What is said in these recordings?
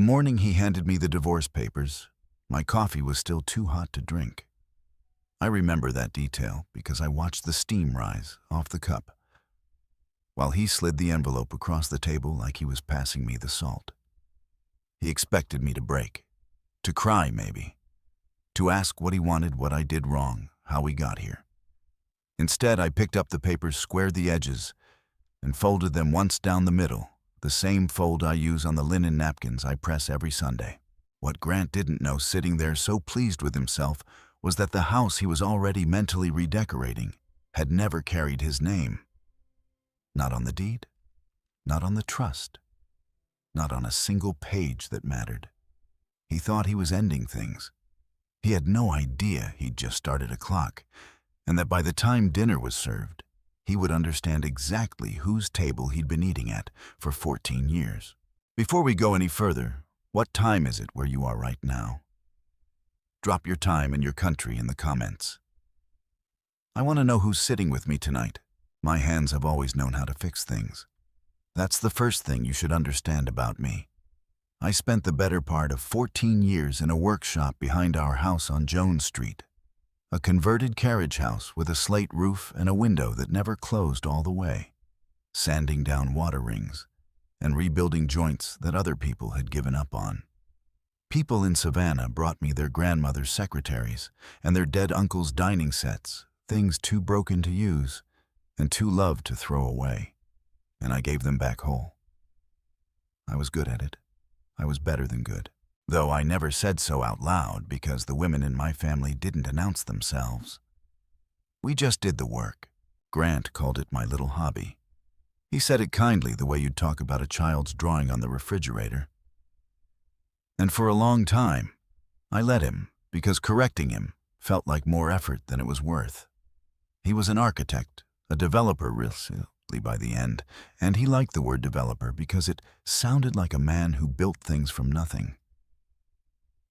The morning he handed me the divorce papers, my coffee was still too hot to drink. I remember that detail because I watched the steam rise off the cup while he slid the envelope across the table like he was passing me the salt. He expected me to break, to cry maybe, to ask what he wanted, what I did wrong, how we got here. Instead, I picked up the papers, squared the edges, and folded them once down the middle, the same fold I use on the linen napkins I press every Sunday. What Grant didn't know, sitting there so pleased with himself, was that the house he was already mentally redecorating had never carried his name. Not on the deed, not on the trust, not on a single page that mattered. He thought he was ending things. He had no idea he'd just started a clock, and that by the time dinner was served, he would understand exactly whose table he'd been eating at for 14 years. Before we go any further, what time is it where you are right now? Drop your time and your country in the comments. I want to know who's sitting with me tonight. My hands have always known how to fix things. That's the first thing you should understand about me. I spent the better part of 14 years in a workshop behind our house on Jones Street, a converted carriage house with a slate roof and a window that never closed all the way, sanding down water rings and rebuilding joints that other people had given up on. People in Savannah brought me their grandmother's secretaries and their dead uncle's dining sets, things too broken to use and too loved to throw away, and I gave them back whole. I was good at it. I was better than good, though I never said so out loud because the women in my family didn't announce themselves. We just did the work. Grant called it my little hobby. He said it kindly, the way you'd talk about a child's drawing on the refrigerator. And for a long time, I let him because correcting him felt like more effort than it was worth. He was an architect, a developer really by the end, and he liked the word developer because it sounded like a man who built things from nothing.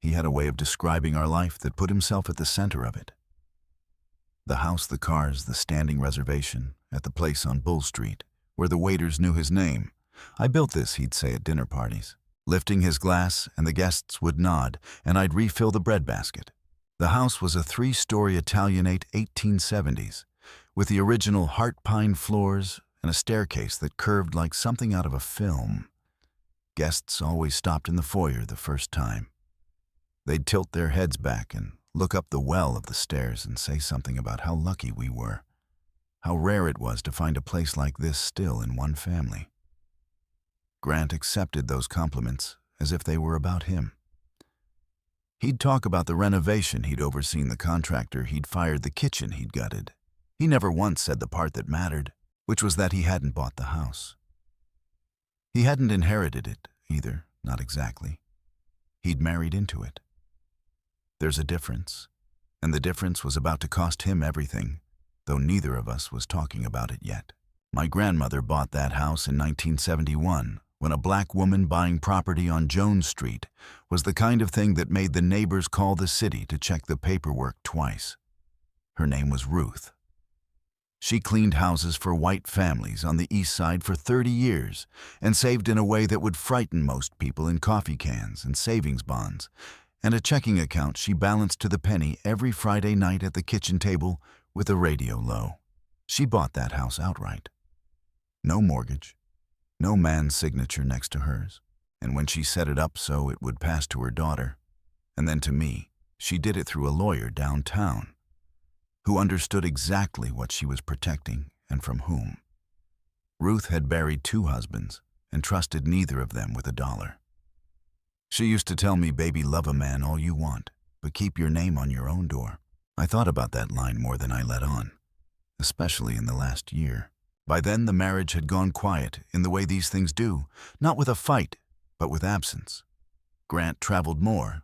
He had a way of describing our life that put himself at the center of it. The house, the cars, the standing reservation at the place on Bull Street, where the waiters knew his name. I built this, he'd say at dinner parties, lifting his glass, and the guests would nod, and I'd refill the breadbasket. The house was a 3-story Italianate 1870s, with the original heart pine floors and a staircase that curved like something out of a film. Guests always stopped in the foyer the first time. They'd tilt their heads back and look up the well of the stairs and say something about how lucky we were, how rare it was to find a place like this still in one family. Grant accepted those compliments as if they were about him. He'd talk about the renovation he'd overseen, the contractor he'd fired, the kitchen he'd gutted. He never once said the part that mattered, which was that he hadn't bought the house. He hadn't inherited it either, not exactly. He'd married into it. There's a difference, and the difference was about to cost him everything, though neither of us was talking about it yet. My grandmother bought that house in 1971, when a black woman buying property on Jones Street was the kind of thing that made the neighbors call the city to check the paperwork twice. Her name was Ruth. She cleaned houses for white families on the East Side for 30 years and saved in a way that would frighten most people in coffee cans and savings bonds, and a checking account she balanced to the penny every Friday night at the kitchen table with the radio low. She bought that house outright. No mortgage, no man's signature next to hers, and when she set it up so it would pass to her daughter, and then to me, she did it through a lawyer downtown who understood exactly what she was protecting and from whom. Ruth had buried 2 husbands and trusted neither of them with a dollar. She used to tell me, "Baby, love a man all you want, but keep your name on your own door." I thought about that line more than I let on, especially in the last year. By then, the marriage had gone quiet in the way these things do, not with a fight, but with absence. Grant traveled more.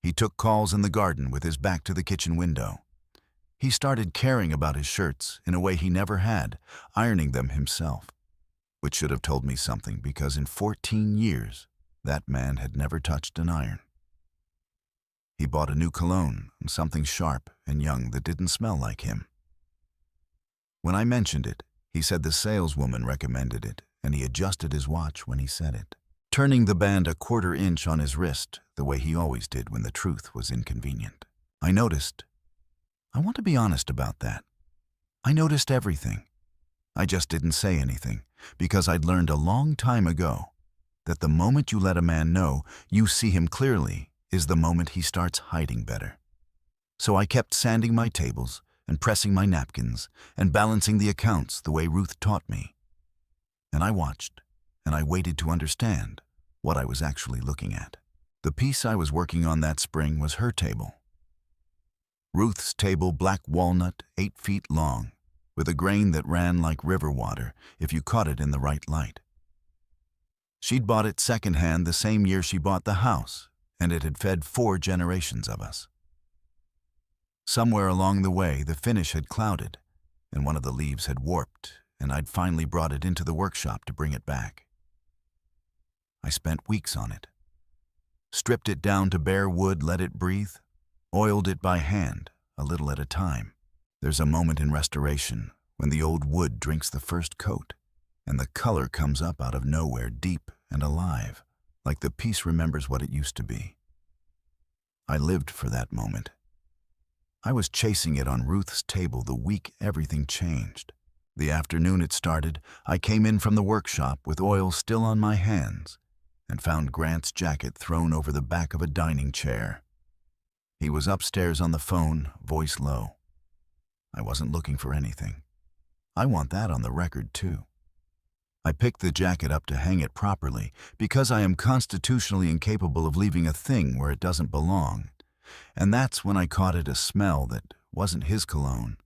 He took calls in the garden with his back to the kitchen window. He started caring about his shirts in a way he never had, ironing them himself, which should have told me something because in 14 years, that man had never touched an iron. He bought a new cologne, something sharp and young that didn't smell like him. When I mentioned it, he said the saleswoman recommended it, and he adjusted his watch when he said it. turning the band a quarter-inch on his wrist, the way he always did when the truth was inconvenient. I noticed. I want to be honest about that. I noticed everything. I just didn't say anything, because I'd learned a long time ago that the moment you let a man know you see him clearly is the moment he starts hiding better. So I kept sanding my tables and pressing my napkins and balancing the accounts the way Ruth taught me. And I watched, and I waited to understand what I was actually looking at. The piece I was working on that spring was her table. Ruth's table, black walnut, 8 feet long, with a grain that ran like river water if you caught it in the right light. She'd bought it secondhand the same year she bought the house, and it had fed 4 generations of us. Somewhere along the way, the finish had clouded, and one of the leaves had warped, and I'd finally brought it into the workshop to bring it back. I spent weeks on it. Stripped it down to bare wood, let it breathe, oiled it by hand, a little at a time. There's a moment in restoration when the old wood drinks the first coat, and the color comes up out of nowhere, deep and alive, like the piece remembers what it used to be. I lived for that moment. I was chasing it on Ruth's table the week everything changed. The afternoon it started, I came in from the workshop with oil still on my hands and found Grant's jacket thrown over the back of a dining chair. He was upstairs on the phone, voice low. I wasn't looking for anything. I want that on the record, too. I picked the jacket up to hang it properly because I am constitutionally incapable of leaving a thing where it doesn't belong. And that's when I caught it a smell that wasn't his cologne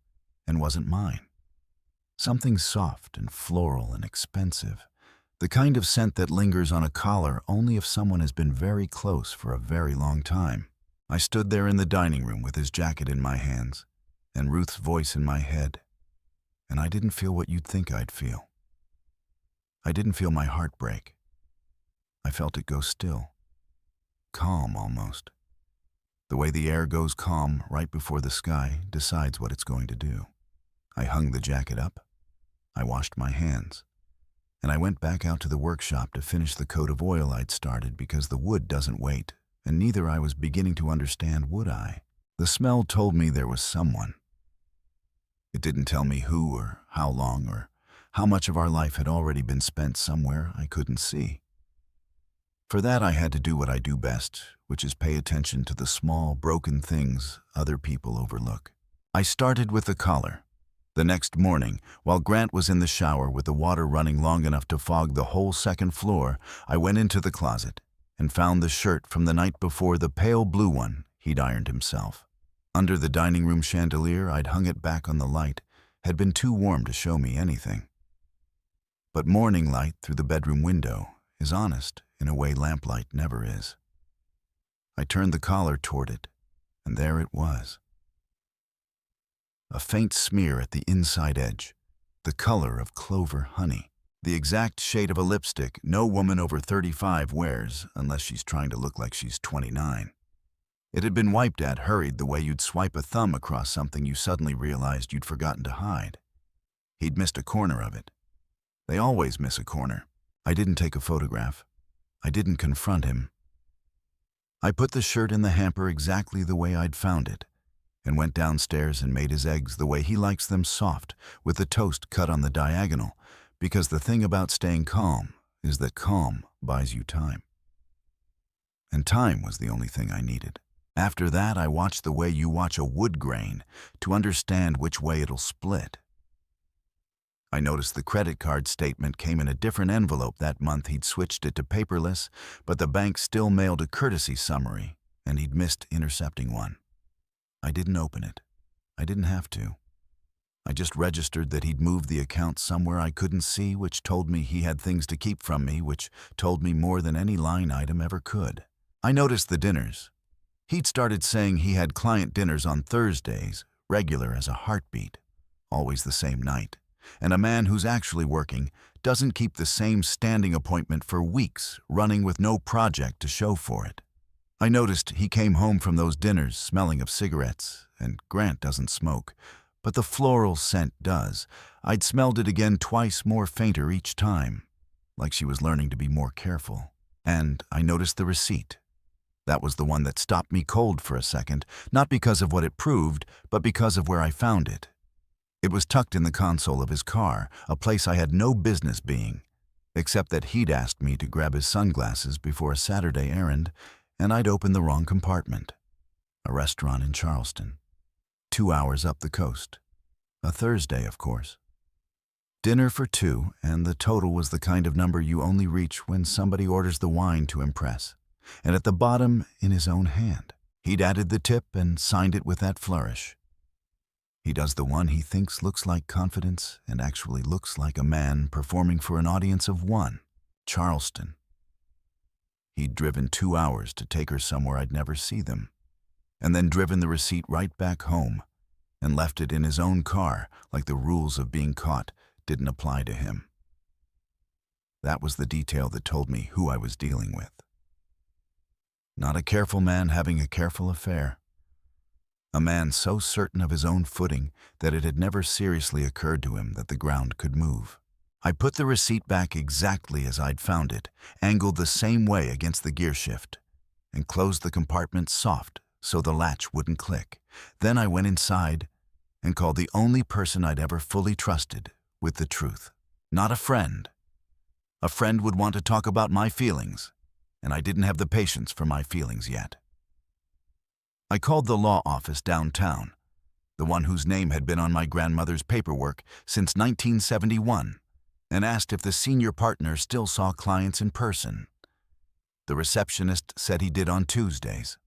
and wasn't mine. Something soft and floral and expensive. The kind of scent that lingers on a collar only if someone has been very close for a very long time. I stood there in the dining room with his jacket in my hands and Ruth's voice in my head, and I didn't feel what you'd think I'd feel. I didn't feel my heart break. I felt it go still. Calm, almost. The way the air goes calm right before the sky decides what it's going to do. I hung the jacket up. I washed my hands. And I went back out to the workshop to finish the coat of oil I'd started because the wood doesn't wait, and neither I was beginning to understand would I. The smell told me there was someone. It didn't tell me who or how long or how much of our life had already been spent somewhere I couldn't see. For that I had to do what I do best, which is pay attention to the small, broken things other people overlook. I started with the collar. The next morning, while Grant was in the shower with the water running long enough to fog the whole second floor, I went into the closet and found the shirt from the night before, the pale blue one he'd ironed himself. Under the dining room chandelier, I'd hung it back on the light, had been too warm to show me anything. But morning light through the bedroom window is honest in a way lamplight never is. I turned the collar toward it, and there it was. A faint smear at the inside edge, the color of clover honey, the exact shade of a lipstick no woman over 35 wears unless she's trying to look like she's 29. It had been wiped at hurried the way you'd swipe a thumb across something you suddenly realized you'd forgotten to hide. He'd missed a corner of it. They always miss a corner. I didn't take a photograph. I didn't confront him. I put the shirt in the hamper exactly the way I'd found it, and went downstairs and made his eggs the way he likes them, soft, with the toast cut on the diagonal, because the thing about staying calm is that calm buys you time. And time was the only thing I needed. After that, I watched the way you watch a wood grain to understand which way it'll split. I noticed the credit card statement came in a different envelope that month. He'd switched it to paperless, but the bank still mailed a courtesy summary, and he'd missed intercepting one. I didn't open it. I didn't have to. I just registered that he'd moved the account somewhere I couldn't see, which told me he had things to keep from me, which told me more than any line item ever could. I noticed the dinners. He'd started saying he had client dinners on Thursdays, regular as a heartbeat, always the same night. And a man who's actually working doesn't keep the same standing appointment for weeks, running with no project to show for it. I noticed he came home from those dinners smelling of cigarettes, and Grant doesn't smoke, but the floral scent does. I'd smelled it again twice more fainter each time, like she was learning to be more careful. And I noticed the receipt. That was the one that stopped me cold for a second, not because of what it proved, but because of where I found it. It was tucked in the console of his car, a place I had no business being, except that he'd asked me to grab his sunglasses before a Saturday errand, and I'd opened the wrong compartment. A restaurant in Charleston. 2 hours up the coast. A Thursday, of course. Dinner for two, and the total was the kind of number you only reach when somebody orders the wine to impress. And at the bottom, in his own hand. He'd added the tip and signed it with that flourish. He does the one he thinks looks like confidence and actually looks like a man performing for an audience of one. Charleston. He'd driven 2 hours to take her somewhere I'd never see them, and then driven the receipt right back home and left it in his own car like the rules of being caught didn't apply to him. That was the detail that told me who I was dealing with. Not a careful man having a careful affair. A man so certain of his own footing that it had never seriously occurred to him that the ground could move. I put the receipt back exactly as I'd found it, angled the same way against the gear shift, and closed the compartment soft so the latch wouldn't click. Then I went inside and called the only person I'd ever fully trusted with the truth. Not a friend. A friend would want to talk about my feelings, and I didn't have the patience for my feelings yet. I called the law office downtown, the one whose name had been on my grandmother's paperwork since 1971, and asked if the senior partner still saw clients in person. The receptionist said he did on Tuesdays.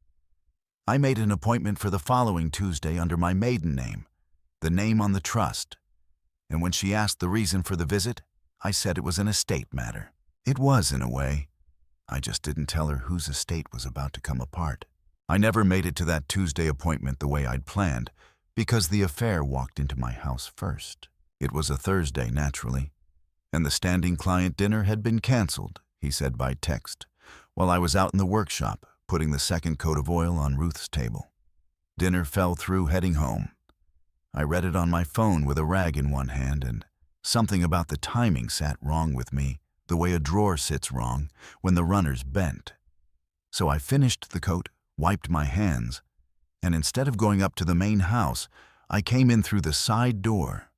I made an appointment for the following Tuesday under my maiden name, the name on the trust, and when she asked the reason for the visit, I said it was an estate matter. It was, in a way. I just didn't tell her whose estate was about to come apart. I never made it to that Tuesday appointment the way I'd planned, because the affair walked into my house first. It was a Thursday, naturally, and the standing client dinner had been canceled, he said by text, while I was out in the workshop putting the second coat of oil on Ruth's table. Dinner fell through heading home. I read it on my phone with a rag in one hand, and something about the timing sat wrong with me, the way a drawer sits wrong when the runner's bent. So I finished the coat, wiped my hands, and instead of going up to the main house, I came in through the side door,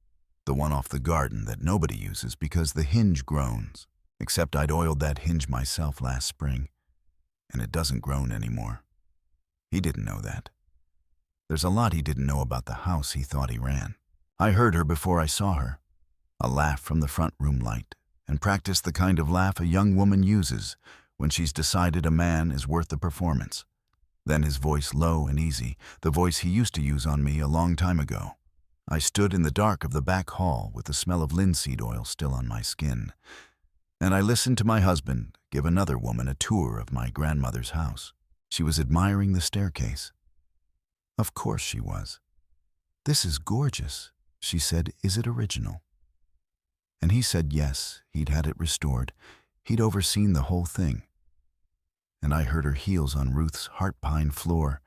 the one off the garden that nobody uses because the hinge groans, except I'd oiled that hinge myself last spring, and it doesn't groan anymore. He didn't know that. There's a lot he didn't know about the house he thought he ran. I heard her before I saw her, a laugh from the front room light, and practiced the kind of laugh a young woman uses when she's decided a man is worth the performance. Then his voice low and easy, the voice he used to use on me a long time ago. I stood in the dark of the back hall with the smell of linseed oil still on my skin, and I listened to my husband give another woman a tour of my grandmother's house. She was admiring the staircase. Of course she was. "This is gorgeous," she said. "Is it original?" And he said yes, he'd had it restored. He'd overseen the whole thing. And I heard her heels on Ruth's heart pine floor,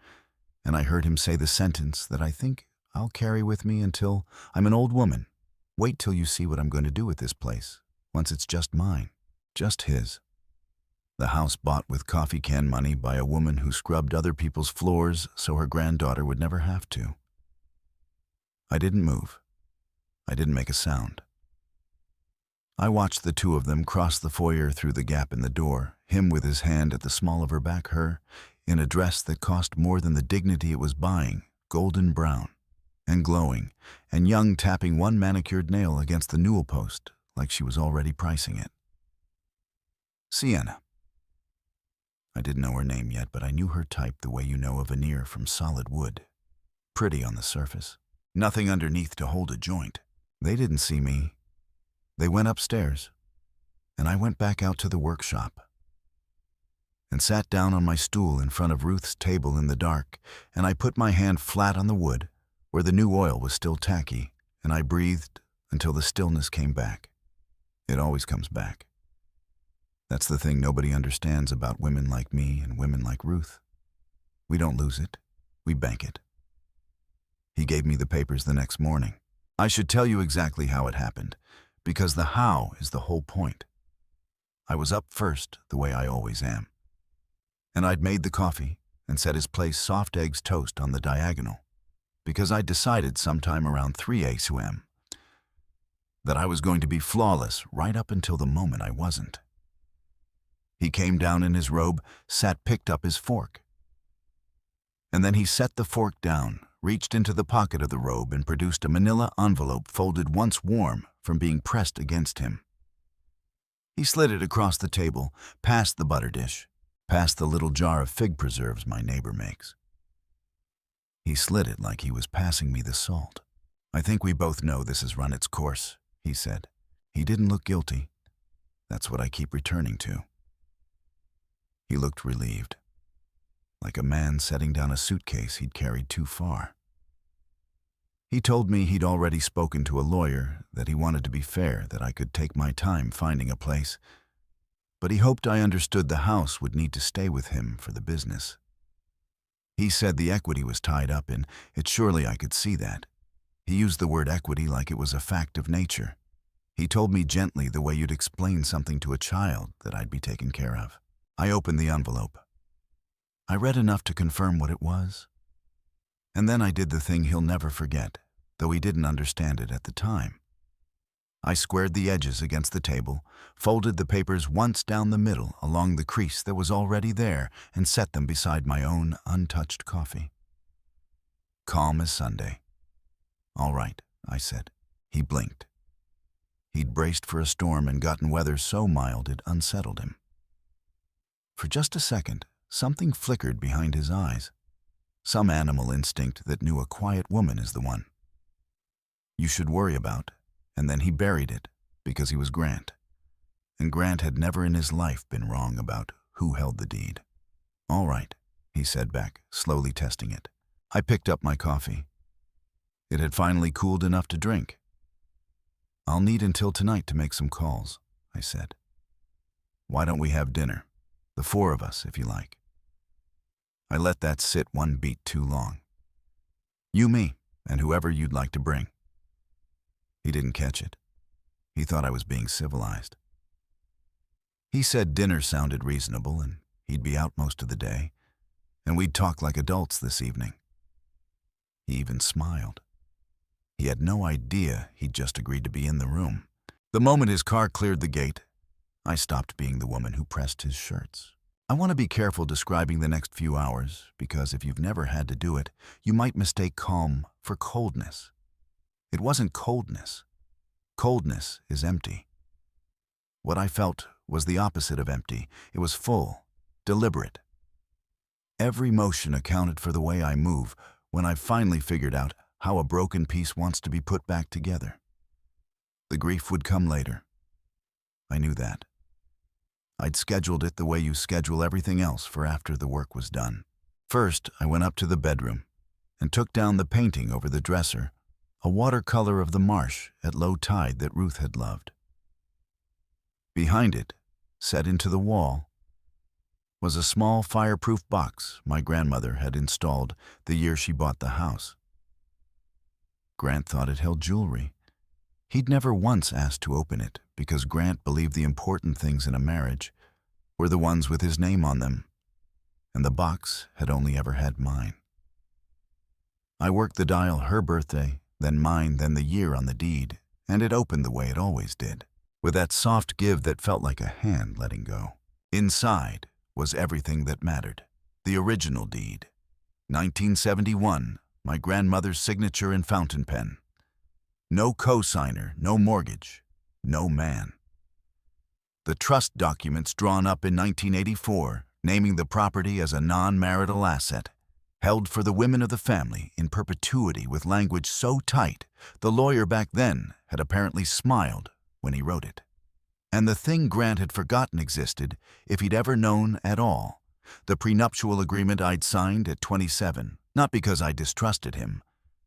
and I heard him say the sentence that I think I'll carry with me until I'm an old woman. "Wait till you see what I'm going to do with this place, once it's just mine, just his." The house bought with coffee can money by a woman who scrubbed other people's floors so her granddaughter would never have to. I didn't move. I didn't make a sound. I watched the two of them cross the foyer through the gap in the door, him with his hand at the small of her back, her in a dress that cost more than the dignity it was buying, golden brown and glowing, and Young tapping one manicured nail against the newel post like she was already pricing it. Sienna. I didn't know her name yet, but I knew her type the way you know a veneer from solid wood. Pretty on the surface. Nothing underneath to hold a joint. They didn't see me. They went upstairs, and I went back out to the workshop and sat down on my stool in front of Ruth's table in the dark, and I put my hand flat on the wood where the new oil was still tacky, and I breathed until the stillness came back. It always comes back. That's the thing nobody understands about women like me and women like Ruth. We don't lose it. We bank it. He gave me the papers the next morning. I should tell you exactly how it happened, because the how is the whole point. I was up first, the way I always am. And I'd made the coffee and set his place soft eggs toast on the diagonal, because I'd decided sometime around 3 a.m. that I was going to be flawless right up until the moment I wasn't. He came down in his robe, picked up his fork. And then he set the fork down, reached into the pocket of the robe and produced a manila envelope folded once warm from being pressed against him. He slid it across the table, past the butter dish, past the little jar of fig preserves my neighbor makes. He slid it like he was passing me the salt. "I think we both know this has run its course," he said. He didn't look guilty. That's what I keep returning to. He looked relieved, like a man setting down a suitcase he'd carried too far. He told me he'd already spoken to a lawyer, that he wanted to be fair, that I could take my time finding a place, but he hoped I understood the house would need to stay with him for the business. He said the equity was tied up in it. Surely I could see that. He used the word equity like it was a fact of nature. He told me gently, the way you'd explain something to a child, that I'd be taken care of. I opened the envelope. I read enough to confirm what it was. And then I did the thing he'll never forget, though he didn't understand it at the time. I squared the edges against the table, folded the papers once down the middle along the crease that was already there, and set them beside my own untouched coffee. Calm as Sunday. "All right," I said. He blinked. He'd braced for a storm and gotten weather so mild it unsettled him. For just a second, something flickered behind his eyes. Some animal instinct that knew a quiet woman is the one you should worry about. And then he buried it, because he was Grant. And Grant had never in his life been wrong about who held the deed. "All right," he said back, slowly testing it. I picked up my coffee. It had finally cooled enough to drink. "I'll need until tonight to make some calls," I said. "Why don't we have dinner? The 4 of us, if you like." I let that sit one beat too long. "You, me, and whoever you'd like to bring." He didn't catch it. He thought I was being civilized. He said dinner sounded reasonable and he'd be out most of the day, and we'd talk like adults this evening. He even smiled. He had no idea he'd just agreed to be in the room. The moment his car cleared the gate, I stopped being the woman who pressed his shirts. I want to be careful describing the next few hours, because if you've never had to do it, you might mistake calm for coldness. It wasn't coldness. Coldness is empty. What I felt was the opposite of empty. It was full, deliberate. Every motion accounted for the way I move when I finally figured out how a broken piece wants to be put back together. The grief would come later. I knew that. I'd scheduled it the way you schedule everything else for after the work was done. First, I went up to the bedroom and took down the painting over the dresser, a watercolor of the marsh at low tide that Ruth had loved. Behind it, set into the wall, was a small fireproof box my grandmother had installed the year she bought the house. Grant thought it held jewelry. He'd never once asked to open it because Grant believed the important things in a marriage were the ones with his name on them, and the box had only ever had mine. I worked the dial her birthday, then mine, then the year on the deed, and it opened the way it always did, with that soft give that felt like a hand letting go. Inside was everything that mattered. The original deed. 1971, my grandmother's signature in fountain pen. No co-signer, no mortgage, no man. The trust documents drawn up in 1984, naming the property as a non-marital asset, held for the women of the family in perpetuity with language so tight, the lawyer back then had apparently smiled when he wrote it. And the thing Grant had forgotten existed, if he'd ever known at all, the prenuptial agreement I'd signed at 27, not because I distrusted him,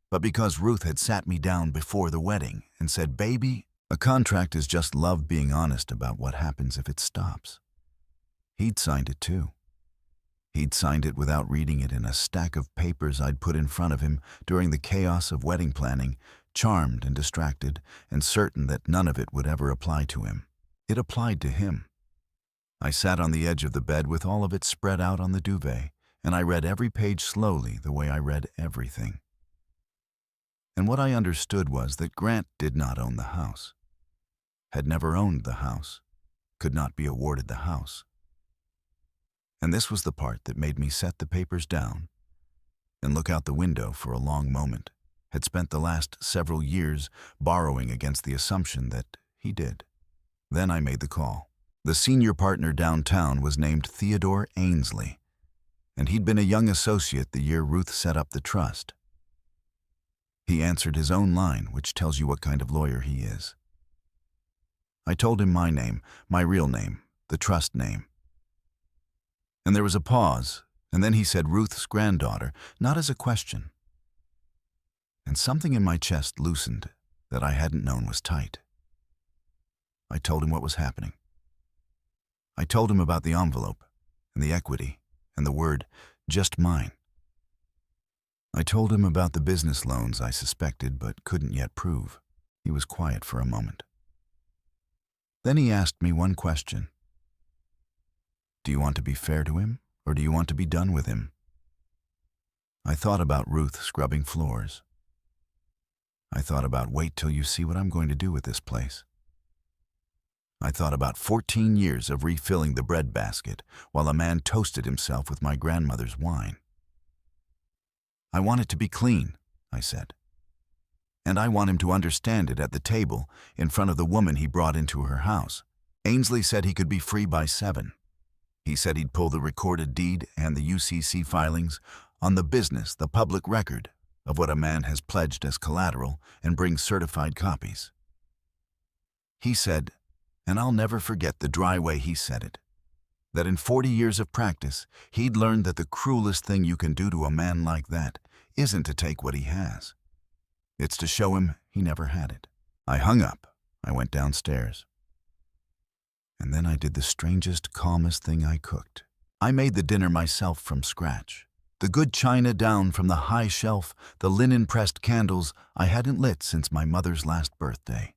but because Ruth had sat me down before the wedding and said, "Baby, a contract is just love being honest about what happens if it stops." He'd signed it too. He'd signed it without reading it in a stack of papers I'd put in front of him during the chaos of wedding planning, charmed and distracted, and certain that none of it would ever apply to him. It applied to him. I sat on the edge of the bed with all of it spread out on the duvet, and I read every page slowly the way I read everything. And what I understood was that Grant did not own the house, had never owned the house, could not be awarded the house. And this was the part that made me set the papers down and look out the window for a long moment, had spent the last several years borrowing against the assumption that he did. Then I made the call. The senior partner downtown was named Theodore Ainsley, and he'd been a young associate the year Ruth set up the trust. He answered his own line, which tells you what kind of lawyer he is. I told him my name, my real name, the trust name. And there was a pause, and then he said Ruth's granddaughter, not as a question. And something in my chest loosened that I hadn't known was tight. I told him what was happening. I told him about the envelope and the equity and the word, just mine. I told him about the business loans I suspected but couldn't yet prove. He was quiet for a moment. Then he asked me one question. Do you want to be fair to him, or do you want to be done with him? I thought about Ruth scrubbing floors. I thought about wait till you see what I'm going to do with this place. I thought about 14 years of refilling the bread basket while a man toasted himself with my grandmother's wine. I want it to be clean, I said. And I want him to understand it at the table in front of the woman he brought into her house. Ainsley said he could be free by 7. He said he'd pull the recorded deed and the UCC filings on the business, the public record of what a man has pledged as collateral, and bring certified copies. He said, and I'll never forget the dry way he said it, that in 40 years of practice, he'd learned that the cruelest thing you can do to a man like that isn't to take what he has. It's to show him he never had it. I hung up. I went downstairs. And then I did the strangest, calmest thing I cooked. I made the dinner myself from scratch. The good china down from the high shelf, the linen-pressed candles I hadn't lit since my mother's last birthday.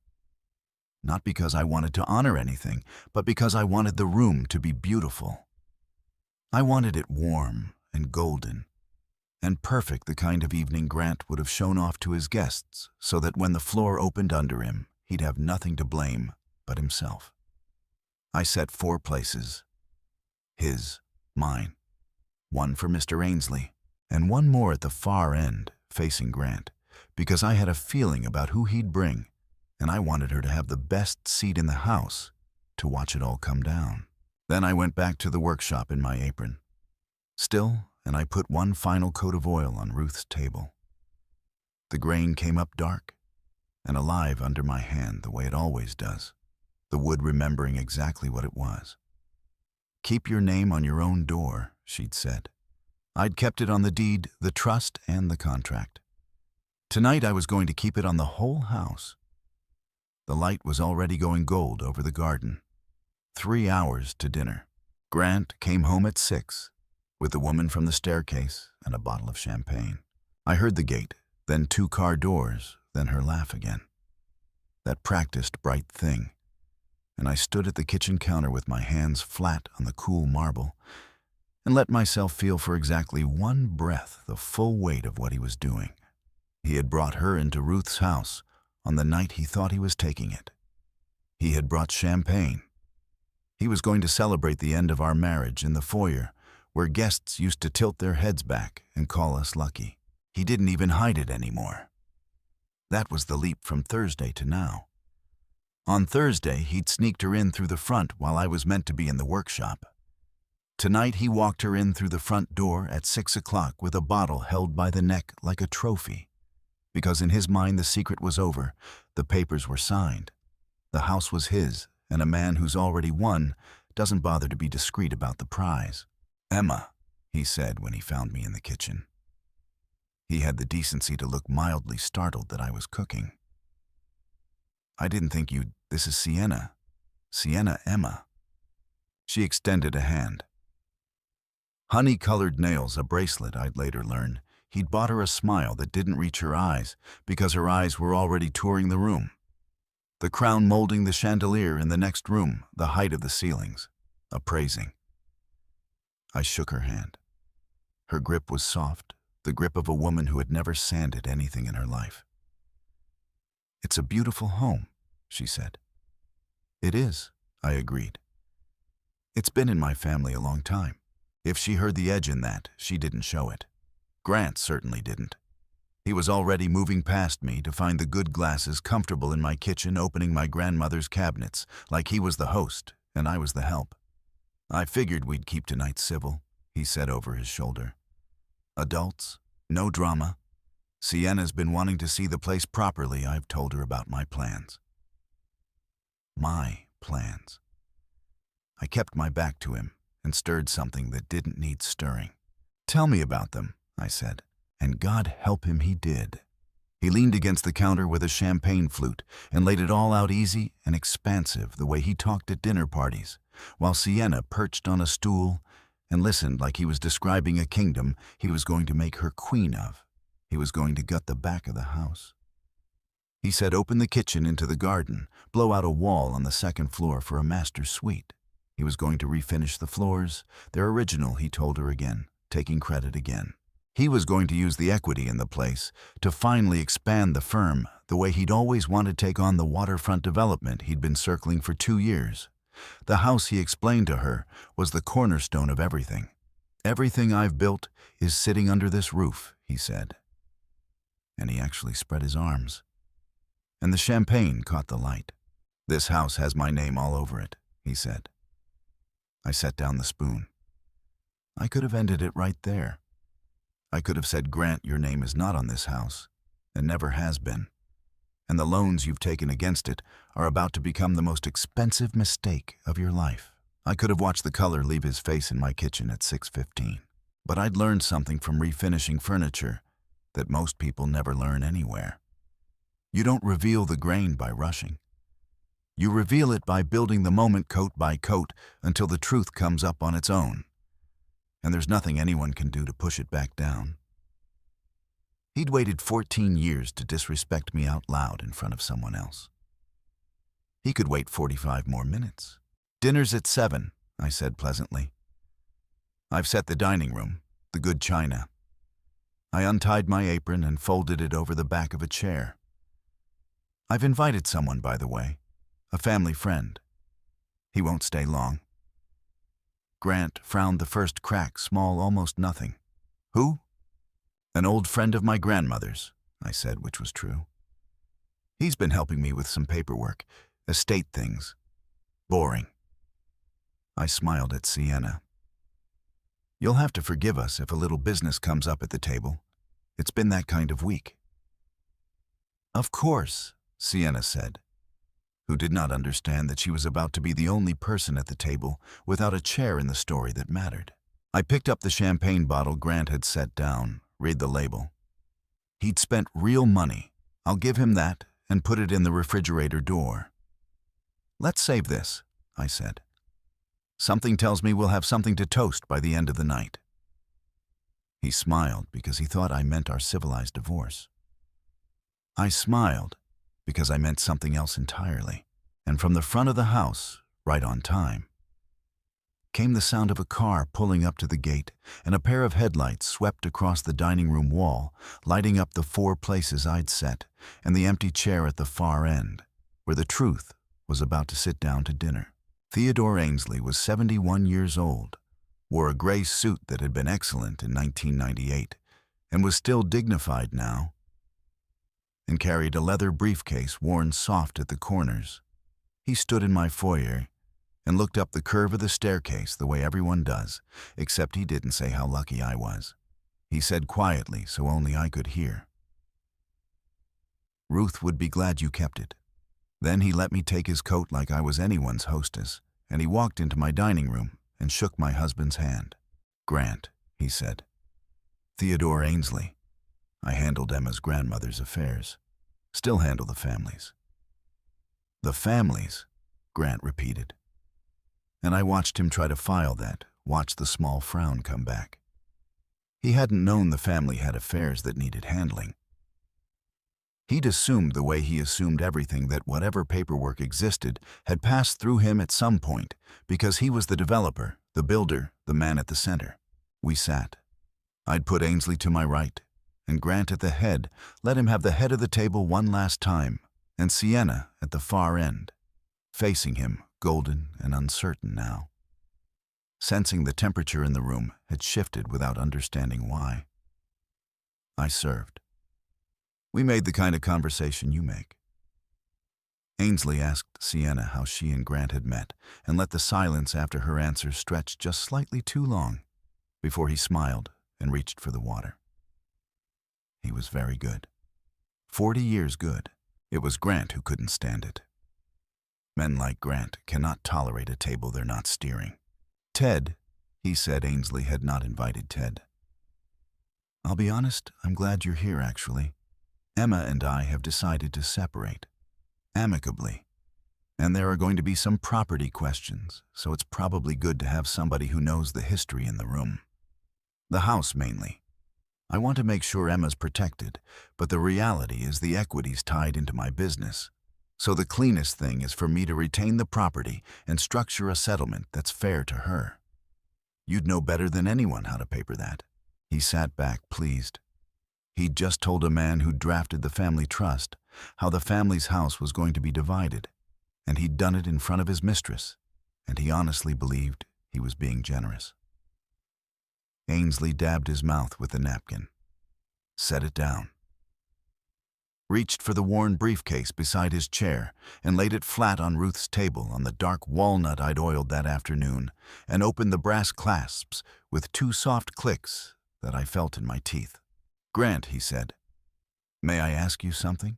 Not because I wanted to honor anything, but because I wanted the room to be beautiful. I wanted it warm and golden, and perfect, the kind of evening Grant would have shown off to his guests so that when the floor opened under him, he'd have nothing to blame but himself. I set 4 places. His, mine. One for Mr. Ainsley, and one more at the far end, facing Grant, because I had a feeling about who he'd bring, and I wanted her to have the best seat in the house to watch it all come down. Then I went back to the workshop in my apron. Still, and I put one final coat of oil on Ruth's table. The grain came up dark and alive under my hand the way it always does, the wood remembering exactly what it was. Keep your name on your own door, she'd said. I'd kept it on the deed, the trust, and the contract. Tonight I was going to keep it on the whole house. The light was already going gold over the garden. 3 hours to dinner. Grant came home at 6, with the woman from the staircase and a bottle of champagne. I heard the gate, then 2 car doors, then her laugh again. That practiced bright thing. And I stood at the kitchen counter with my hands flat on the cool marble and let myself feel for exactly 1 breath the full weight of what he was doing. He had brought her into Ruth's house on the night he thought he was taking it. He had brought champagne. He was going to celebrate the end of our marriage in the foyer, where guests used to tilt their heads back and call us lucky. He didn't even hide it anymore. That was the leap from Thursday to now. On Thursday, he'd sneaked her in through the front while I was meant to be in the workshop. Tonight, he walked her in through the front door at 6 o'clock with a bottle held by the neck like a trophy. Because in his mind, the secret was over. The papers were signed. The house was his, and a man who's already won doesn't bother to be discreet about the prize. Emma, he said when he found me in the kitchen. He had the decency to look mildly startled that I was cooking. I didn't think you'd... This is Sienna. Sienna Emma. She extended a hand. Honey-colored nails, a bracelet, I'd later learn. He'd bought her a smile that didn't reach her eyes because her eyes were already touring the room. The crown molding the chandelier in the next room, the height of the ceilings. appraising. I shook her hand. Her grip was soft, the grip of a woman who had never sanded anything in her life. "It's a beautiful home," she said. "It is," I agreed. "It's been in my family a long time." If she heard the edge in that, she didn't show it. Grant certainly didn't. He was already moving past me to find the good glasses comfortable in my kitchen, opening my grandmother's cabinets, like he was the host and I was the help. "I figured we'd keep tonight civil," he said over his shoulder. "Adults, no drama. Sienna's been wanting to see the place properly. I've told her about my plans." My plans. I kept my back to him and stirred something that didn't need stirring. "Tell me about them," I said, and God help him, he did. He leaned against the counter with a champagne flute and laid it all out easy and expansive the way he talked at dinner parties, while Sienna perched on a stool and listened like he was describing a kingdom he was going to make her queen of. He was going to gut the back of the house. He said open the kitchen into the garden, blow out a wall on the second floor for a master suite. He was going to refinish the floors, their original, he told her again, taking credit again. He was going to use the equity in the place to finally expand the firm the way he'd always wanted to take on the waterfront development he'd been circling for 2 years. The house, he explained to her, was the cornerstone of everything. "Everything I've built is sitting under this roof," he said. And he actually spread his arms. And the champagne caught the light. "This house has my name all over it," he said. I set down the spoon. I could have ended it right there. I could have said, "Grant, your name is not on this house, and never has been. And the loans you've taken against it are about to become the most expensive mistake of your life." I could have watched the color leave his face in my kitchen at 6:15. But I'd learned something from refinishing furniture that most people never learn anywhere. You don't reveal the grain by rushing. You reveal it by building the moment coat by coat until the truth comes up on its own. And there's nothing anyone can do to push it back down. He'd waited 14 years to disrespect me out loud in front of someone else. He could wait 45 more minutes. "Dinner's at 7, I said pleasantly. "I've set the dining room, the good china." I untied my apron and folded it over the back of a chair. "I've invited someone, by the way, a family friend. He won't stay long." Grant frowned the first crack, small, almost nothing. "Who?" "An old friend of my grandmother's," I said, which was true. "He's been helping me with some paperwork, estate things. Boring." I smiled at Sienna. "You'll have to forgive us if a little business comes up at the table. It's been that kind of week." "Of course," Sienna said, who did not understand that she was about to be the only person at the table without a chair in the story that mattered. I picked up the champagne bottle Grant had set down, read the label. He'd spent real money. I'll give him that and put it in the refrigerator door. "Let's save this," I said. "Something tells me we'll have something to toast by the end of the night." He smiled because he thought I meant our civilized divorce. I smiled because I meant something else entirely. And from the front of the house, right on time, came the sound of a car pulling up to the gate, and a pair of headlights swept across the dining room wall, lighting up the 4 places I'd set, and the empty chair at the far end, where the truth was about to sit down to dinner. Theodore Ainsley was 71 years old, wore a gray suit that had been excellent in 1998, and was still dignified now, and carried a leather briefcase worn soft at the corners. He stood in my foyer and looked up the curve of the staircase the way everyone does, except he didn't say how lucky I was. He said quietly, so only I could hear, "Ruth would be glad you kept it." Then he let me take his coat like I was anyone's hostess, and he walked into my dining room and shook my husband's hand. "Grant," he said. "Theodore Ainsley. I handled Emma's grandmother's affairs. Still handle the families." "The families," Grant repeated. And I watched him try to file that, watched the small frown come back. He hadn't known the family had affairs that needed handling. He'd assumed the way he assumed everything, that whatever paperwork existed had passed through him at some point, because he was the developer, the builder, the man at the center. We sat. I'd put Ainsley to my right, and Grant at the head, let him have the head of the table one last time, and Sienna at the far end, facing him, golden and uncertain now. Sensing the temperature in the room had shifted without understanding why. I served. We made the kind of conversation you make. Ainsley asked Sienna how she and Grant had met, and let the silence after her answer stretch just slightly too long before he smiled and reached for the water. He was very good. 40 years good. It was Grant who couldn't stand it. Men like Grant cannot tolerate a table they're not steering. Ted, he said Ainsley had not invited Ted. I'll be honest, I'm glad you're here, actually. Emma and I have decided to separate, amicably. And there are going to be some property questions, so it's probably good to have somebody who knows the history in the room. The house, mainly. I want to make sure Emma's protected, but the reality is the equity's tied into my business. So the cleanest thing is for me to retain the property and structure a settlement that's fair to her. You'd know better than anyone how to paper that. He sat back, pleased. He'd just told a man who drafted the family trust how the family's house was going to be divided, and he'd done it in front of his mistress, and he honestly believed he was being generous. Ainsley dabbed his mouth with the napkin, set it down, reached for the worn briefcase beside his chair and laid it flat on Ruth's table on the dark walnut I'd oiled that afternoon, and opened the brass clasps with 2 soft clicks that I felt in my teeth. Grant, he said, may I ask you something?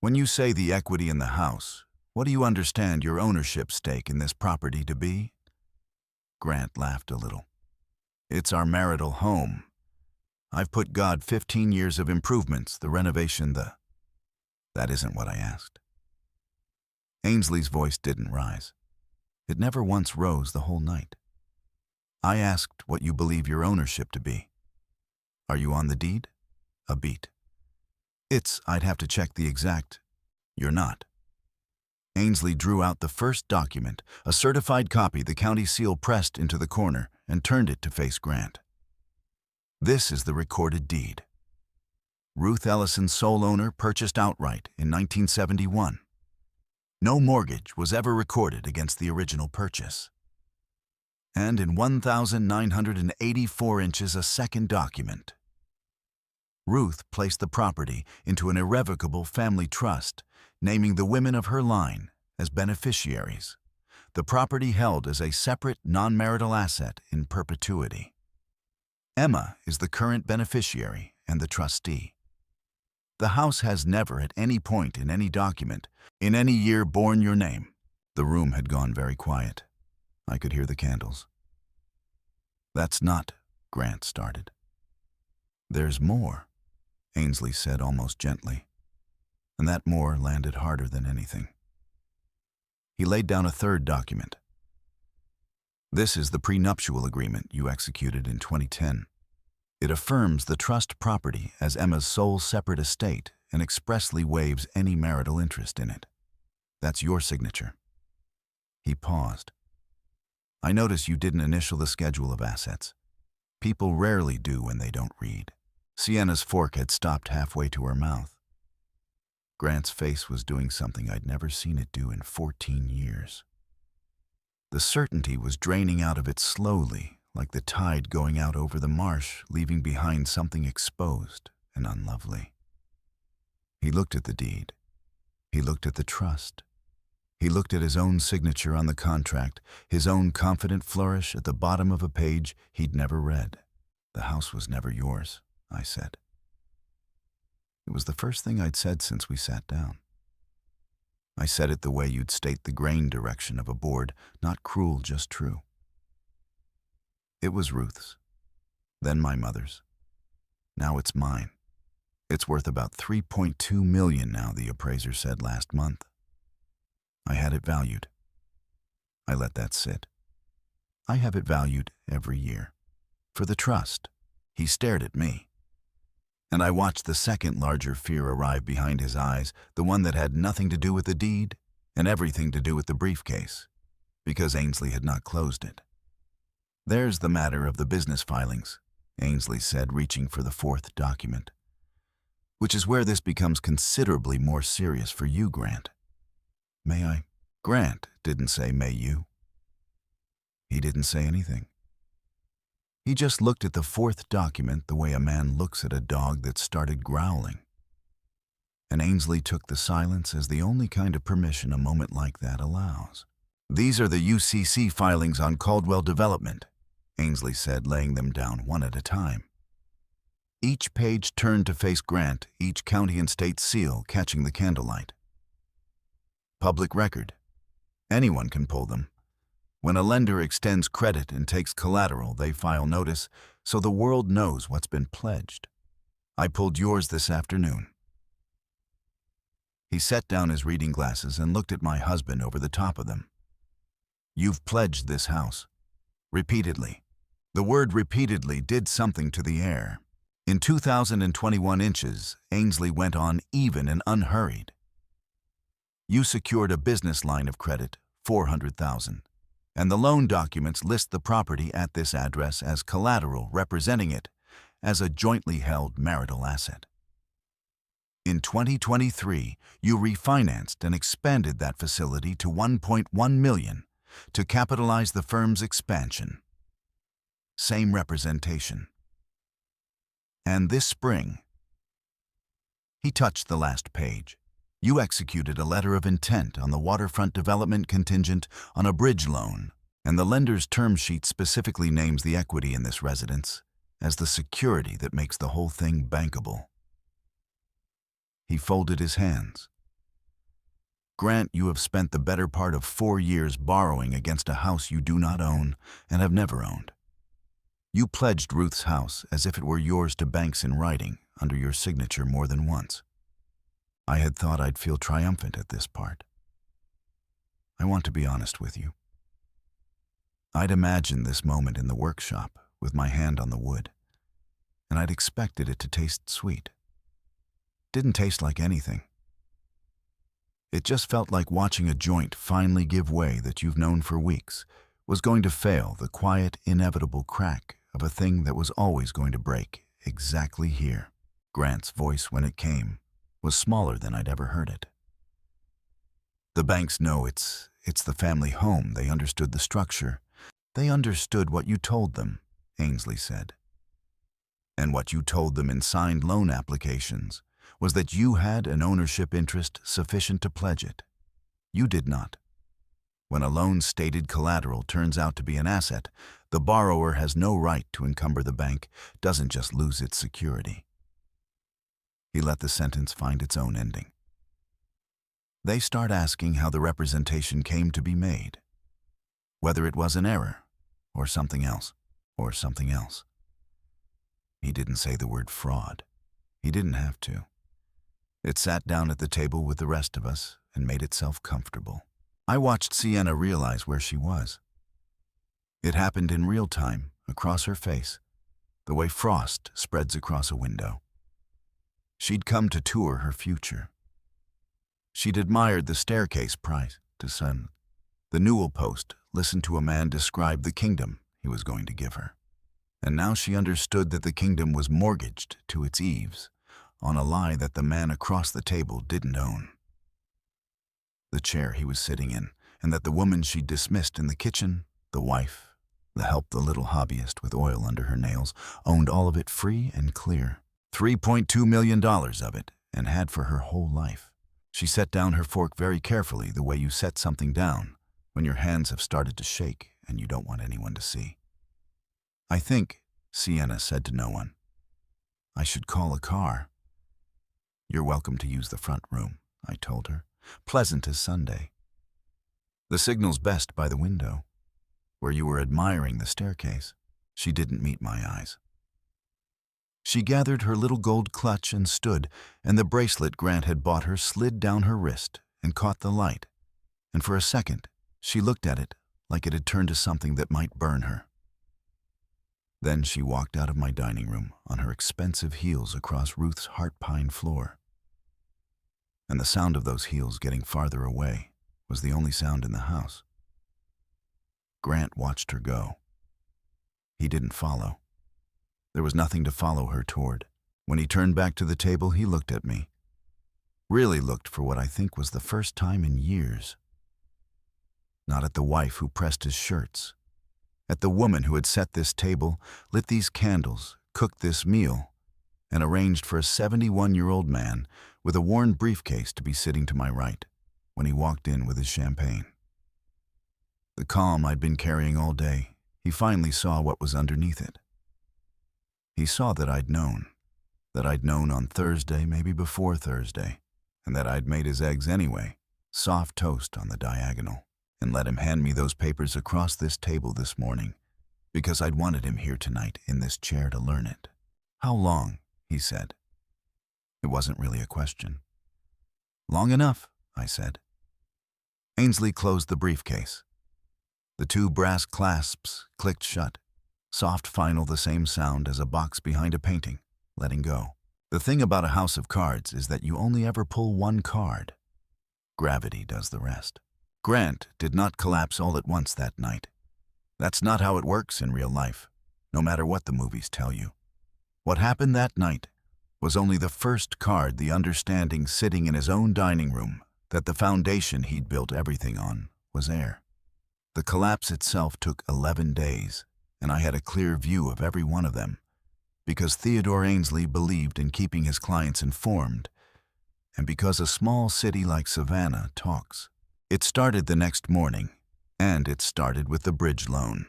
When you say the equity in the house, what do you understand your ownership stake in this property to be? Grant laughed a little. It's our marital home. I've put God 15 years of improvements, the renovation, That isn't what I asked. Ainsley's voice didn't rise. It never once rose the whole night. I asked what you believe your ownership to be. Are you on the deed? A beat. I'd have to check the exact. You're not. Ainsley drew out the first document, a certified copy the county seal pressed into the corner, and turned it to face Grant. This is the recorded deed. Ruth Ellison, sole owner, purchased outright in 1971. No mortgage was ever recorded against the original purchase. And in 1,984 inches, a second document. Ruth placed the property into an irrevocable family trust, naming the women of her line as beneficiaries. The property held as a separate non-marital asset in perpetuity. Emma is the current beneficiary and the trustee. The house has never at any point in any document, in any year, borne your name. The room had gone very quiet. I could hear the candles. That's not, Grant started. There's more, Ainsley said almost gently, and that more landed harder than anything. He laid down a third document. This is the prenuptial agreement you executed in 2010. It affirms the trust property as Emma's sole separate estate and expressly waives any marital interest in it. That's your signature. He paused. I notice you didn't initial the schedule of assets. People rarely do when they don't read. Sienna's fork had stopped halfway to her mouth. Grant's face was doing something I'd never seen it do in 14 years. The certainty was draining out of it slowly, like the tide going out over the marsh, leaving behind something exposed and unlovely. He looked at the deed. He looked at the trust. He looked at his own signature on the contract, his own confident flourish at the bottom of a page he'd never read. The house was never yours, I said. It was the first thing I'd said since we sat down. I said it the way you'd state the grain direction of a board, not cruel, just true. It was Ruth's, then my mother's. Now it's mine. It's worth about $3.2 million now, the appraiser said last month. I had it valued. I let that sit. I have it valued every year. For the trust. He stared at me. And I watched the second larger fear arrive behind his eyes, the one that had nothing to do with the deed and everything to do with the briefcase, because Ainsley had not closed it. "There's the matter of the business filings," Ainsley said, reaching for the fourth document. "Which is where this becomes considerably more serious for you, Grant." "May I?" Grant didn't say, "May you?" He didn't say anything. He just looked at the fourth document the way a man looks at a dog that started growling. And Ainsley took the silence as the only kind of permission a moment like that allows. "These are the UCC filings on Caldwell Development," Ainsley said, laying them down one at a time. Each page turned to face Grant, each county and state seal catching the candlelight. "Public record. Anyone can pull them. When a lender extends credit and takes collateral, they file notice so the world knows what's been pledged. I pulled yours this afternoon." He set down his reading glasses and looked at my husband over the top of them. "You've pledged this house." Repeatedly. The word repeatedly did something to the air. In 2021 inches, Ainsley went on even and unhurried. "You secured a business line of credit, $400,000. And the loan documents list the property at this address as collateral representing it as a jointly held marital asset. In 2023, you refinanced and expanded that facility to $1.1 million to capitalize the firm's expansion. Same representation. And this spring," he touched the last page, "you executed a letter of intent on the waterfront development contingent on a bridge loan, and the lender's term sheet specifically names the equity in this residence as the security that makes the whole thing bankable." He folded his hands. "Grant, you have spent the better part of 4 years borrowing against a house you do not own and have never owned. You pledged Ruth's house as if it were yours to banks in writing under your signature more than once. I had thought I'd feel triumphant at this part. I want to be honest with you. I'd imagined this moment in the workshop with my hand on the wood, and I'd expected it to taste sweet. Didn't taste like anything. It just felt like watching a joint finally give way that you've known for weeks was going to fail the quiet, inevitable crack of a thing that was always going to break exactly here." Grant's voice, when it came, was smaller than I'd ever heard it. "The banks know it's the family home. They understood the structure. They understood what you told them," Ainsley said. "And what you told them in signed loan applications was that you had an ownership interest sufficient to pledge it. You did not. When a loan's stated collateral turns out to be an asset, the borrower has no right to encumber the bank, doesn't just lose its security." He let the sentence find its own ending. "They start asking how the representation came to be made. Whether it was an error, or something else, or something else." He didn't say the word fraud. He didn't have to. It sat down at the table with the rest of us and made itself comfortable. I watched Sienna realize where she was. It happened in real time, across her face, the way frost spreads across a window. She'd come to tour her future. She'd admired the staircase price to sun, the newel post, listened to a man describe the kingdom he was going to give her. And now she understood that the kingdom was mortgaged to its eaves, on a lie that the man across the table didn't own. The chair he was sitting in, and that the woman she'd dismissed in the kitchen, the wife, the help, the little hobbyist with oil under her nails, owned all of it free and clear. $3.2 million of it, and had for her whole life. She set down her fork very carefully, the way you set something down when your hands have started to shake and you don't want anyone to see. "I think," Sienna said to no one, "I should call a car." "You're welcome to use the front room," I told her, pleasant as Sunday. "The signal's best by the window, where you were admiring the staircase." She didn't meet my eyes. She gathered her little gold clutch and stood, and the bracelet Grant had bought her slid down her wrist and caught the light, and for a second she looked at it like it had turned to something that might burn her. Then she walked out of my dining room on her expensive heels across Ruth's heart pine floor. And the sound of those heels getting farther away was the only sound in the house. Grant watched her go. He didn't follow. There was nothing to follow her toward. When he turned back to the table, he looked at me. Really looked for what I think was the first time in years. Not at the wife who pressed his shirts. At the woman who had set this table, lit these candles, cooked this meal, and arranged for a 71-year-old man with a worn briefcase to be sitting to my right when he walked in with his champagne. The calm I'd been carrying all day, he finally saw what was underneath it. He saw that I'd known on Thursday, maybe before Thursday, and that I'd made his eggs anyway, soft toast on the diagonal, and let him hand me those papers across this table this morning, because I'd wanted him here tonight in this chair to learn it. "How long?" he said. It wasn't really a question. "Long enough," I said. Ainsley closed the briefcase. The two brass clasps clicked shut, soft final, the same sound as a box behind a painting, letting go. The thing about a house of cards is that you only ever pull one card. Gravity does the rest. Grant did not collapse all at once that night. That's not how it works in real life, no matter what the movies tell you. What happened that night was only the first card, the understanding sitting in his own dining room that the foundation he'd built everything on was air. The collapse itself took 11 days, and I had a clear view of every one of them, because Theodore Ainsley believed in keeping his clients informed, and because a small city like Savannah talks. It started the next morning, and it started with the bridge loan.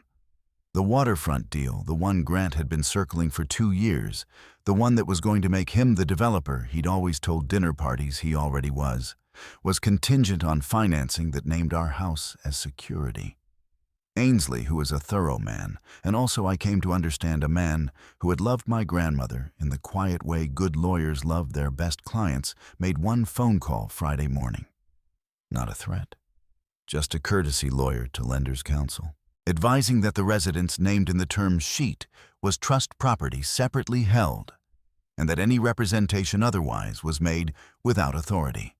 The waterfront deal, the one Grant had been circling for 2 years, the one that was going to make him the developer he'd always told dinner parties he already was contingent on financing that named our house as security. Ainsley, who was a thorough man, and also I came to understand a man who had loved my grandmother in the quiet way good lawyers love their best clients, made one phone call Friday morning. Not a threat, just a courtesy lawyer to lender's counsel, advising that the residence named in the term sheet was trust property separately held, and that any representation otherwise was made without authority.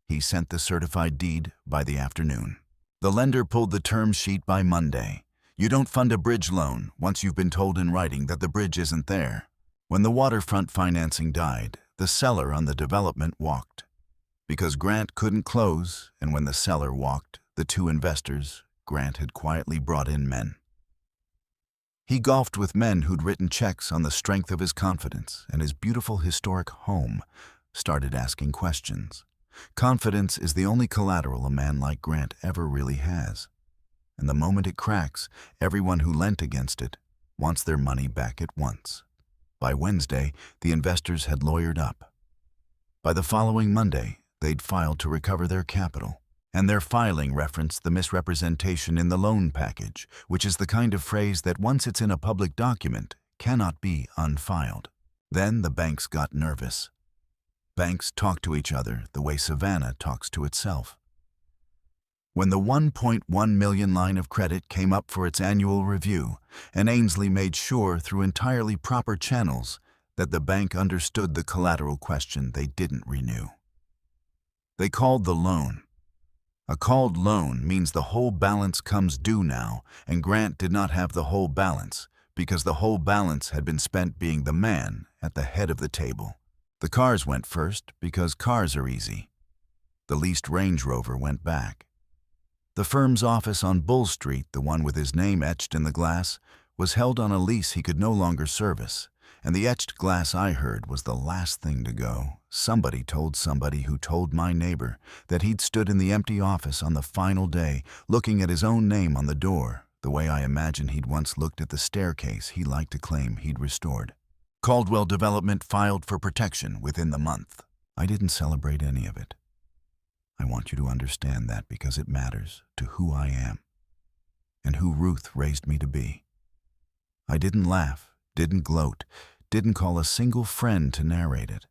He sent the certified deed by the afternoon. The lender pulled the term sheet by Monday. You don't fund a bridge loan once you've been told in writing that the bridge isn't there. When the waterfront financing died, the seller on the development walked. Because Grant couldn't close, and when the seller walked, the two investors, Grant had quietly brought in men. He golfed with men who'd written checks on the strength of his confidence, and his beautiful historic home started asking questions. Confidence is the only collateral a man like Grant ever really has. And the moment it cracks, everyone who lent against it wants their money back at once. By Wednesday, the investors had lawyered up. By the following Monday, they'd filed to recover their capital, and their filing referenced the misrepresentation in the loan package, which is the kind of phrase that once it's in a public document, cannot be unfiled. Then the banks got nervous. Banks talk to each other the way Savannah talks to itself. When the $1.1 million line of credit came up for its annual review, and Ainsley made sure through entirely proper channels that the bank understood the collateral question, they didn't renew. They called the loan. A called loan means the whole balance comes due now, and Grant did not have the whole balance because the whole balance had been spent being the man at the head of the table. The cars went first because cars are easy. The leased Range Rover went back. The firm's office on Bull Street, the one with his name etched in the glass, was held on a lease he could no longer service, and the etched glass I heard was the last thing to go. Somebody told somebody who told my neighbor that he'd stood in the empty office on the final day, looking at his own name on the door, the way I imagine he'd once looked at the staircase he liked to claim he'd restored. Caldwell Development filed for protection within the month. I didn't celebrate any of it. I want you to understand that because it matters to who I am and who Ruth raised me to be. I didn't laugh, didn't gloat, didn't call a single friend to narrate it.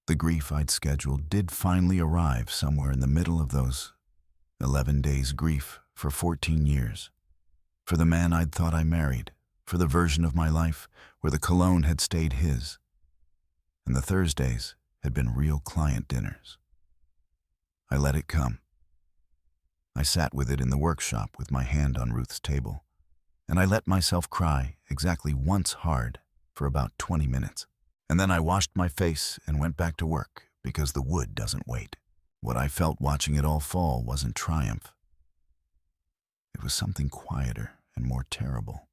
The grief I'd scheduled did finally arrive somewhere in the middle of those 11 days grief for 14 years. For the man I'd thought I married, for the version of my life where the cologne had stayed his, and the Thursdays had been real client dinners. I let it come. I sat with it in the workshop with my hand on Ruth's table, and I let myself cry exactly once hard for about 20 minutes. And then I washed my face and went back to work because the wood doesn't wait. What I felt watching it all fall wasn't triumph. It was something quieter and more terrible.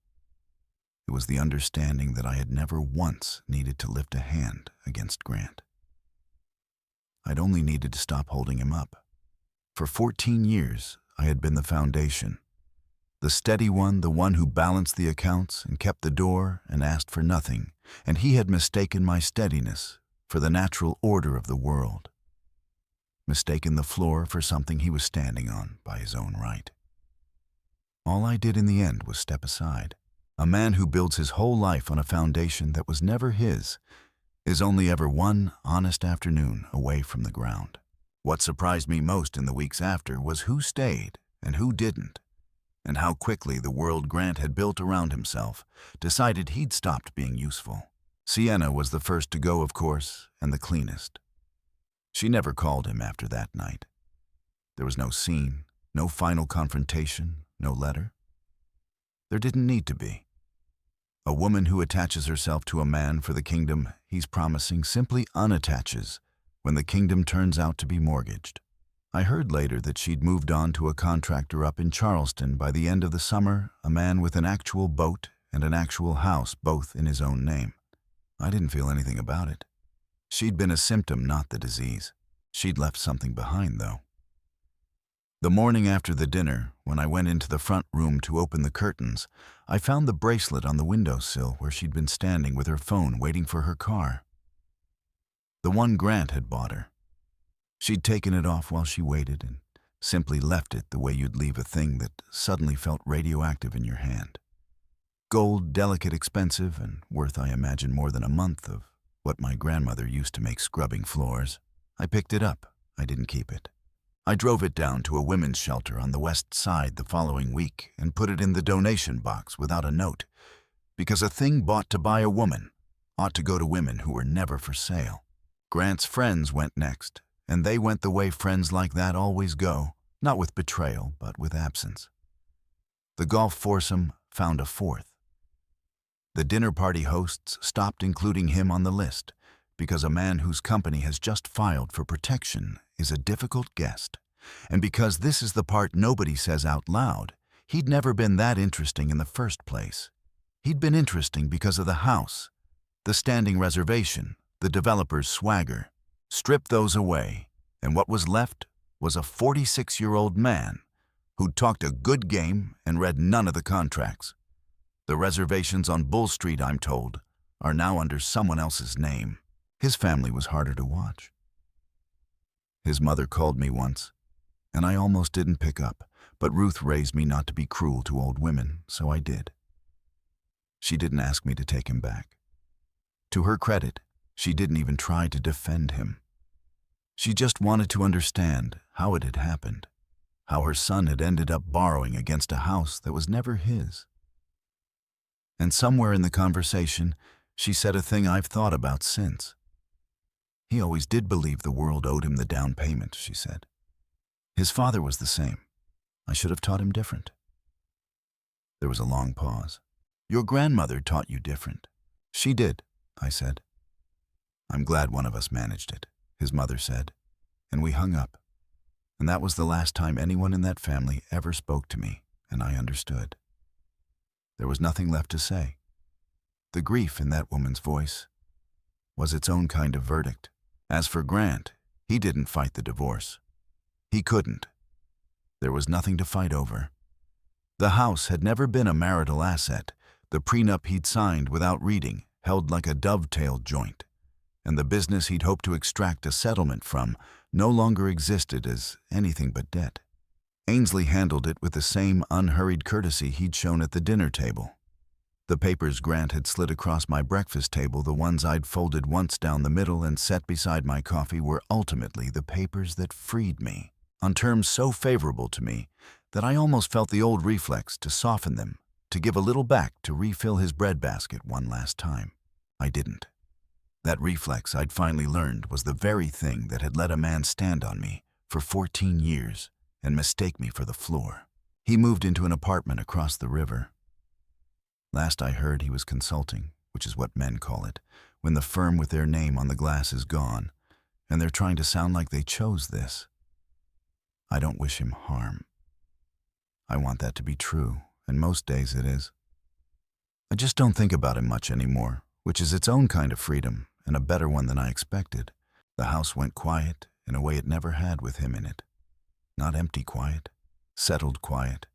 It was the understanding that I had never once needed to lift a hand against Grant. I'd only needed to stop holding him up. For 14 years, I had been the foundation. The steady one, the one who balanced the accounts and kept the door and asked for nothing, and he had mistaken my steadiness for the natural order of the world. Mistaken the floor for something he was standing on by his own right. All I did in the end was step aside. A man who builds his whole life on a foundation that was never his is only ever one honest afternoon away from the ground. What surprised me most in the weeks after was who stayed and who didn't, and how quickly the world Grant had built around himself decided he'd stopped being useful. Sienna was the first to go, of course, and the cleanest. She never called him after that night. There was no scene, no final confrontation, no letter. There didn't need to be. A woman who attaches herself to a man for the kingdom he's promising simply unattaches when the kingdom turns out to be mortgaged. I heard later that she'd moved on to a contractor up in Charleston by the end of the summer, a man with an actual boat and an actual house, both in his own name. I didn't feel anything about it. She'd been a symptom, not the disease. She'd left something behind, though. The morning after the dinner, when I went into the front room to open the curtains, I found the bracelet on the windowsill where she'd been standing with her phone waiting for her car. The one Grant had bought her. She'd taken it off while she waited and simply left it the way you'd leave a thing that suddenly felt radioactive in your hand. Gold, delicate, expensive, and worth, I imagine, more than a month of what my grandmother used to make scrubbing floors. I picked it up. I didn't keep it. I drove it down to a women's shelter on the west side the following week and put it in the donation box without a note, because a thing bought to buy a woman ought to go to women who were never for sale. Grant's friends went next, and they went the way friends like that always go, not with betrayal, but with absence. The golf foursome found a fourth. The dinner party hosts stopped including him on the list, because a man whose company has just filed for protection is a difficult guest, and because this is the part nobody says out loud, he'd never been that interesting in the first place. He'd been interesting because of the house, the standing reservation, the developer's swagger. Strip those away, and what was left was a 46-year-old man who'd talked a good game and read none of the contracts. The reservations on Bull Street, I'm told, are now under someone else's name. His family was harder to watch. His mother called me once, and I almost didn't pick up, but Ruth raised me not to be cruel to old women, so I did. She didn't ask me to take him back. To her credit, she didn't even try to defend him. She just wanted to understand how it had happened, how her son had ended up borrowing against a house that was never his. And somewhere in the conversation, she said a thing I've thought about since. He always did believe the world owed him the down payment, she said. His father was the same. I should have taught him different. There was a long pause. Your grandmother taught you different. She did, I said. I'm glad one of us managed it, his mother said, and we hung up. And that was the last time anyone in that family ever spoke to me, and I understood. There was nothing left to say. The grief in that woman's voice was its own kind of verdict. As for Grant, he didn't fight the divorce. He couldn't. There was nothing to fight over. The house had never been a marital asset. The prenup he'd signed without reading held like a dovetail joint, and the business he'd hoped to extract a settlement from no longer existed as anything but debt. Ainsley handled it with the same unhurried courtesy he'd shown at the dinner table. The papers Grant had slid across my breakfast table, the ones I'd folded once down the middle and set beside my coffee, were ultimately the papers that freed me, on terms so favorable to me that I almost felt the old reflex to soften them, to give a little back to refill his breadbasket one last time. I didn't. That reflex I'd finally learned was the very thing that had let a man stand on me for 14 years and mistake me for the floor. He moved into an apartment across the river. Last I heard, he was consulting, which is what men call it, when the firm with their name on the glass is gone, and they're trying to sound like they chose this. I don't wish him harm. I want that to be true, and most days it is. I just don't think about him much anymore, which is its own kind of freedom, and a better one than I expected. The house went quiet in a way it never had with him in it. Not empty quiet, settled quiet.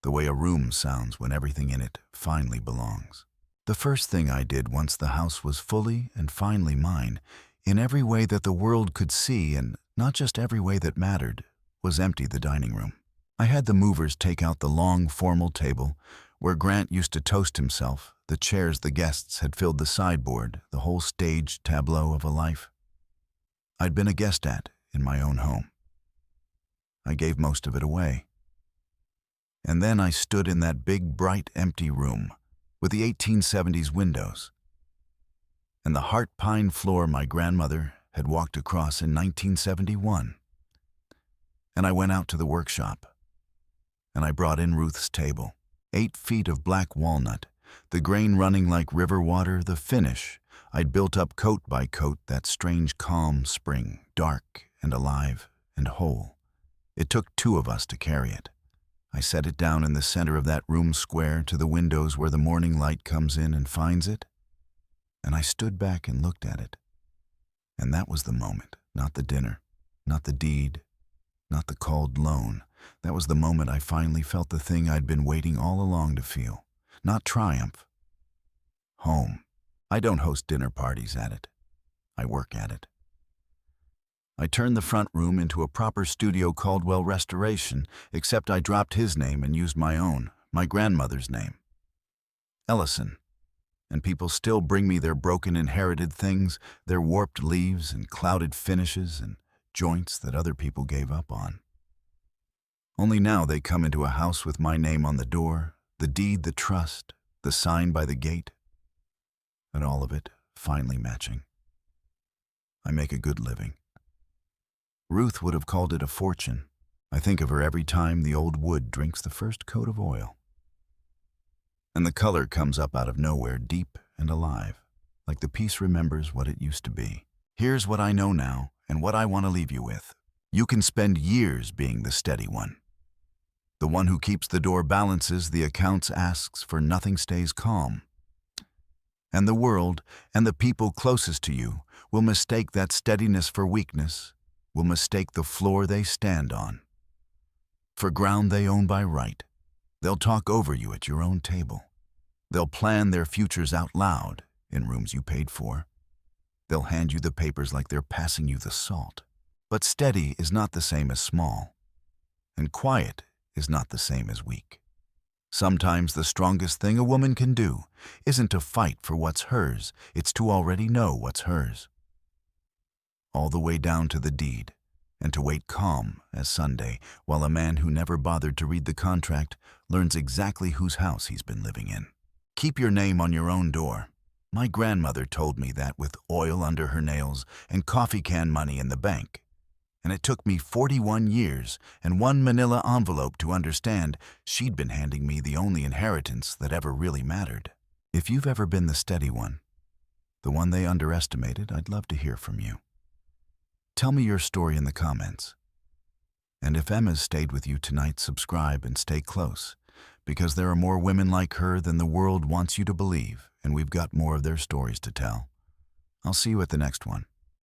The way a room sounds when everything in it finally belongs. The first thing I did once the house was fully and finally mine, in every way that the world could see and not just every way that mattered, was empty the dining room. I had the movers take out the long, formal table where Grant used to toast himself, the chairs the guests had filled the sideboard, the whole staged tableau of a life I'd been a guest at in my own home. I gave most of it away. And then I stood in that big, bright, empty room with the 1870s windows and the heart pine floor my grandmother had walked across in 1971. And I went out to the workshop, and I brought in Ruth's table. 8 feet of black walnut, the grain running like river water, the finish I'd built up coat by coat that strange calm spring, dark and alive and whole. It took 2 of us to carry it. I set it down in the center of that room square to the windows where the morning light comes in and finds it, and I stood back and looked at it. And that was the moment, not the dinner, not the deed, not the called loan. That was the moment I finally felt the thing I'd been waiting all along to feel. Not triumph. Home. I don't host dinner parties at it. I work at it. I turned the front room into a proper Studio Caldwell restoration, except I dropped his name and used my own, my grandmother's name. Ellison. And people still bring me their broken inherited things, their warped leaves and clouded finishes and joints that other people gave up on. Only now they come into a house with my name on the door, the deed, the trust, the sign by the gate, and all of it finally matching. I make a good living. Ruth would have called it a fortune. I think of her every time the old wood drinks the first coat of oil. And the color comes up out of nowhere, deep and alive, like the piece remembers what it used to be. Here's what I know now and what I want to leave you with. You can spend years being the steady one. The one who keeps the door balances, the accounts asks for, nothing stays calm. And the world and the people closest to you will mistake that steadiness for weakness, will mistake the floor they stand on for ground they own by right. They'll talk over you at your own table. They'll plan their futures out loud in rooms you paid for. They'll hand you the papers like they're passing you the salt. But steady is not the same as small, and quiet is not the same as weak. Sometimes the strongest thing a woman can do isn't to fight for what's hers, it's to already know what's hers. All the way down to the deed, and to wait calm as Sunday, while a man who never bothered to read the contract learns exactly whose house he's been living in. Keep your name on your own door. My grandmother told me that with oil under her nails and coffee can money in the bank. And it took me 41 years and 1 manila envelope to understand she'd been handing me the only inheritance that ever really mattered. If you've ever been the steady one, the one they underestimated, I'd love to hear from you. Tell me your story in the comments. And if Emma's stayed with you tonight, subscribe and stay close, because there are more women like her than the world wants you to believe, and we've got more of their stories to tell. I'll see you at the next one.